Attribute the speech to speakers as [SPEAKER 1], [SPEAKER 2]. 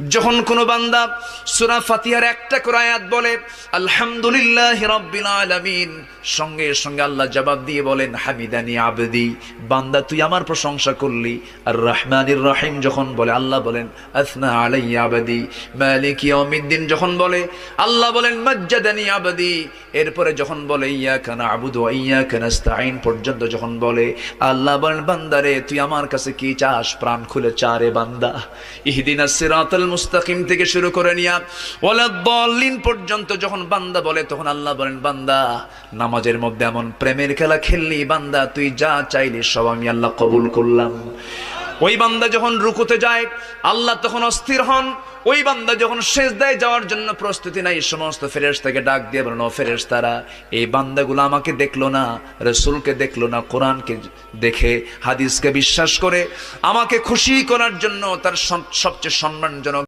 [SPEAKER 1] যখন কোনো বান্দা সূরা ফাতিহার একটা করে আয়াত বলে আলহামদুলিল্লাহি রাব্বিল আলামিন, সঙ্গে সঙ্গে আল্লাহ জবাব দিয়ে বলেন হামিদানি আবদি, বান্দা তুই আমার প্রশংসা করলি। আর রহমানির রহিম যখন বলে আল্লাহ বলেন আসনা আলাইয়া আবদি। মালিক ইয়াউমিদ্দিন যখন বলে আল্লাহ বলেন মাজ্জাদানি আবদি। এরপরে যখন বলে ইয়াকা না'বুদু ওয়া ইয়াকা নাস্তাঈন পর্যন্ত যখন বলে আল্লাহ বলেন বান্দারে তুই আমার কাছে কি চাস, প্রাণ খুলে চারে বান্দা। ইহদিনাস সিরাতাল মুস্তাকিম থেকে শুরু করে নিয়া ওয়ালাদ-দাল্লিন পর্যন্ত যখন বান্দা বলে তখন আল্লাহ বলেন বান্দা নামাজের মধ্যে এমন প্রেমের খেলা খেললি বান্দা, তুই যা চাইলি সব আমি আল্লাহ কবুল করলাম। ওই বান্দা যখন রুকুতে যায় আল্লাহ তখন অস্থির হন। ওই বান্দা যখন সিজদায় যাওয়ার জন্য প্রস্তুতি নাই, সমস্ত ফেরেশতাকে ডাক দিয়ে বলেন ও ফেরেশতারা, এই বান্দাগুলো আমাকে দেখলো না, রাসূলকে দেখলো না, কোরআনকে দেখে হাদিসকে বিশ্বাস করে আমাকে খুশি করার জন্য তার সবচেয়ে সম্মানজনক